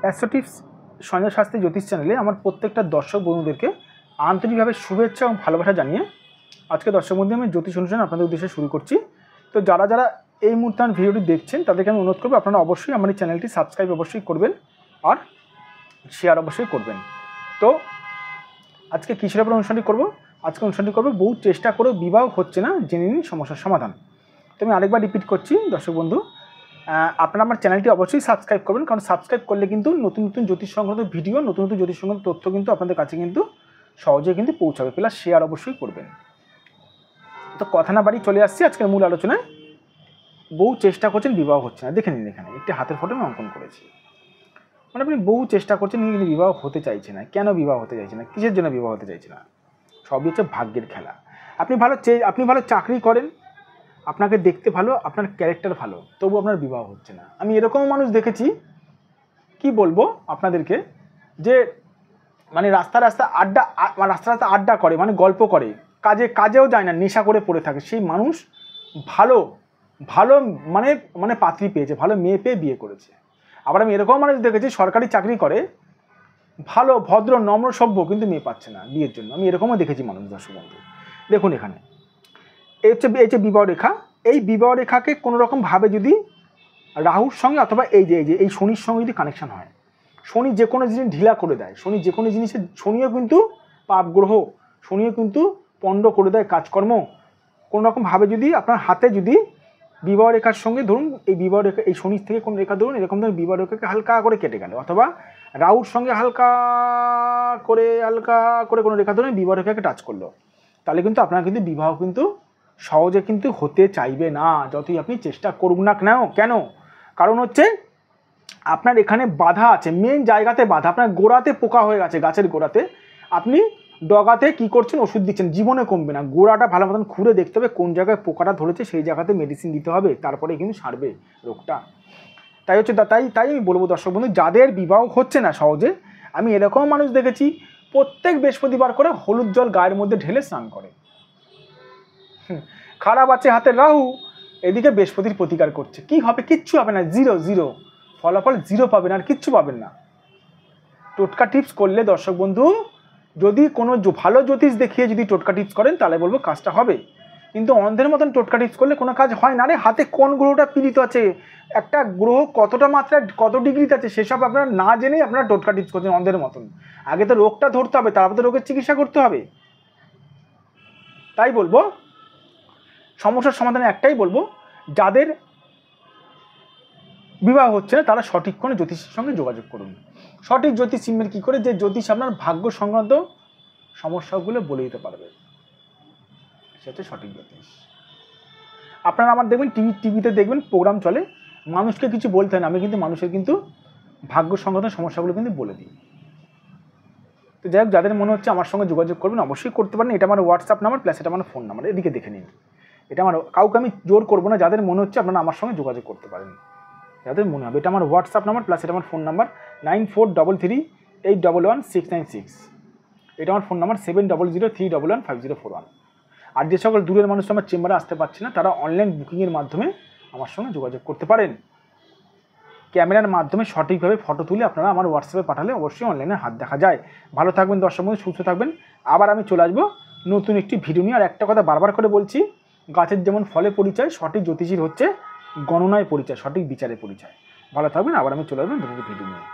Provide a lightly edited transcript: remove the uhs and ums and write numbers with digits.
Astro tips Sanjay Shastri জ্যোতিষ চ্যানেলে আমার প্রত্যেকটা দর্শক বন্ধুদেরকে আন্তরিকভাবে শুভেচ্ছা এবং ভালোবাসা জানিয়ে আজকে দর্শক বন্ধু আমি জ্যোতিষ অনুষ্ঠান আপনাদের উদ্দেশ্যে শুরু করছি। তো যারা যারা এই মুহূর্তে আমার ভিডিওটি দেখছেন তাদেরকে আমি অনুরোধ করবো আপনারা অবশ্যই আমার এই চ্যানেলটি সাবস্ক্রাইব অবশ্যই করবেন আর শেয়ার অবশ্যই করবেন। তো আজকে কিসের উপর অনুষ্ঠানটি করবো? আজকে অনুষ্ঠানটি করবো বহু চেষ্টা করেও বিবাহ হচ্ছে না, জেনে নিন সমস্যার সমাধান। তো আমি আরেকবার রিপিট করছি দর্শক বন্ধু, আপনারা আমার চ্যানেলটি অবশ্যই সাবস্ক্রাইব করবেন, কারণ সাবস্ক্রাইব করলে কিন্তু নতুন নতুন জ্যোতিষ সংক্রান্ত ভিডিও, নতুন নতুন জ্যোতিষ সংক্রান্ত তথ্য কিন্তু আপনাদের কাছে কিন্তু সহজে কিন্তু পৌঁছাবে। প্লাস শেয়ার অবশ্যই করবেন। তো কথা না বাড়ি চলে আসছি আজকের মূল আলোচনায়। বহু চেষ্টা করছেন বিবাহ হচ্ছে না, দেখে নিন এখানে একটি হাতের ফটো আমি অঙ্কন করেছি। মানে আপনি বহু চেষ্টা করছেন কিন্তু বিবাহ হতে চাইছে না। কেন বিবাহ হতে চাইছে না? কিসের জন্য বিবাহ হতে চাইছে না? সবই হচ্ছে ভাগ্যের খেলা। আপনি ভালো চাকরি করেন, আপনাকে দেখতে ভালো, আপনার ক্যারেক্টার ভালো, তবু আপনার বিবাহ হচ্ছে না। আমি এরকম মানুষ দেখেছি, কি বলবো আপনাদেরকে, যে মানে রাস্তা আড্ডা করে, মানে গল্প করে, কাজেও যায় না, নেশা করে পড়ে থাকে। সেই মানুষ ভালো ভালো মানে মানে পাত্রী পেয়েছে, ভালো মেয়ে পেয়ে বিয়ে করেছে। আবার আমি এরকম মানুষ দেখেছি সরকারি চাকরি করে, ভালো ভদ্র নম্র সভ্য, কিন্তু মেয়ে পাচ্ছে না বিয়ের জন্য। আমি এরকমও দেখেছি মানুষ। দর্শক বন্ধু দেখুন, এখানে এই হচ্ছে বিবাহ রেখা। এই বিবাহ রেখাকে কোনো রকমভাবে যদি রাহুর সঙ্গে অথবা এই শনির সঙ্গে যদি কানেকশান হয়, শনি যে কোনো জিনিস ঢিলা করে দেয়। শনিও কিন্তু পাপ গ্রহ, শনিও কিন্তু পণ্ড করে দেয় কাজকর্ম। কোনো রকমভাবে যদি আপনার হাতে যদি বিবাহ রেখার সঙ্গে ধরুন, এই বিবাহ রেখা, এই শনির থেকে কোনো রেখা ধরুন, এরকম ধরুন বিবাহ রেখাকে হালকা করে কেটে গেল, অথবা রাহুর সঙ্গে হালকা করে কোনো রেখা ধরুন বিবাহ রেখাকে টাচ করলো, তাহলে কিন্তু আপনার কিন্তু বিবাহ কিন্তু সহজে কিন্তু হতে চাইবে না, যতই আপনি চেষ্টা করুন না কেন। কারণ হচ্ছে আপনার এখানে বাধা আছে, মেন জায়গাতে বাধা। আপনার গোড়াতে পোকা হয়ে গেছে, গাছের গোড়াতে। আপনি ডগাতে কি করছেন? ওষুধ দিচ্ছেন, জীবনে কমবে না। গোড়াটা ভালো মতন খুঁড়ে দেখতে হবে কোন জায়গায় পোকাটা ধরেছে, সেই জায়গাতে মেডিসিন দিতে হবে, তারপরে কিন্তু সারবে রোগটা। তাই আমি বলবো দর্শক বন্ধু, যাদের বিবাহ হচ্ছে না সহজে, আমি এরকম মানুষ দেখেছি প্রত্যেক বৃহস্পতিবার করে হলুদ জল গায়ের মধ্যে ঢেলে স্নান করে। খারাপ আছে হাতে রাহু, এদিকে বৃহস্পতির প্রতিকার করছে। কি হবে? কিচ্ছু হবে না, জিরো ফলাফল, জিরো পাবেন, আর কিচ্ছু পাবেন না। টোটকা টিপস করলে দর্শক বন্ধু, যদি কোনো ভালো জ্যোতিষ দেখিয়ে যদি টোটকা টিপস করেন, তাহলে বলবো কাজটা হবে। কিন্তু অন্ধের মতন টোটকা টিপস করলে কোনো কাজ হয় না। রে হাতে কোন গ্রহটা পীড়িত আছে, একটা গ্রহ কতটা মাত্রায় কত ডিগ্রিতে আছে, সেসব আপনারা না জেনেই আপনারা টোটকা টিপস করছেন অন্ধের মতন। আগে তো রোগটা ধরতে হবে, তারপর তো রোগের চিকিৎসা করতে হবে। তাই বলবো, সমস্যার সমাধানে একটাই বলবো, যাদের বিবাহ হচ্ছে না তারা সঠিক কোনো জ্যোতিষের সঙ্গে যোগাযোগ করুন। সঠিক জ্যোতিষ চিনবেন কী করে? যে জ্যোতিষ আপনার ভাগ্য সংক্রান্ত সমস্যাগুলো বলে দিতে পারবে, সে হচ্ছে সঠিক জ্যোতিষ। আপনারা আমার দেখবেন টিভিতে দেখবেন প্রোগ্রাম চলে, মানুষকে কিছু বলতে হয় না, আমি কিন্তু মানুষের কিন্তু ভাগ্য সংক্রান্ত সমস্যাগুলো কিন্তু বলে দিই। তো যাই হোক, যাদের মনে হচ্ছে আমার সঙ্গে যোগাযোগ করবেন অবশ্যই করতে পারেন। এটা আমার হোয়াটসঅ্যাপ নাম্বার, প্লাস এটা আমার ফোন নাম্বার, এদিকে দেখে নিন। এটা আমার কাউকে আমি জোর করবো না। যাদের মনে হচ্ছে আপনারা আমার সঙ্গে যোগাযোগ করতে পারেন, যাদের মনে হবে। এটা আমার হোয়াটসঅ্যাপ নাম্বার, প্লাস এটা আমার ফোন নাম্বার 9433811696। এটা আমার ফোন নাম্বার 7003115041। আর যে সকল দূরের মানুষ আমার চেম্বারে আসতে পারছে না, তারা অনলাইন বুকিংয়ের মাধ্যমে আমার সঙ্গে যোগাযোগ করতে পারেন। ক্যামেরার মাধ্যমে সঠিকভাবে ফটো তুলে আপনারা আমার হোয়াটসঅ্যাপে পাঠালে অবশ্যই অনলাইনে হাত দেখা যায়। ভালো থাকবেন দর্শক বন্ধু, সুস্থ থাকবেন। আবার আমি চলে আসবো নতুন একটি ভিডিও নিয়ে। আর একটা কথা বারবার করে বলছি, গাছের যেমন ফলে পরিচয়, সঠিক জ্যোতিষীর হচ্ছে গণনায় পরিচয়, সঠিক বিচারে পরিচয়। ভালো থাকবেন, আবার আমি চলে আসবো নতুন একটি ভিডিও নিয়ে।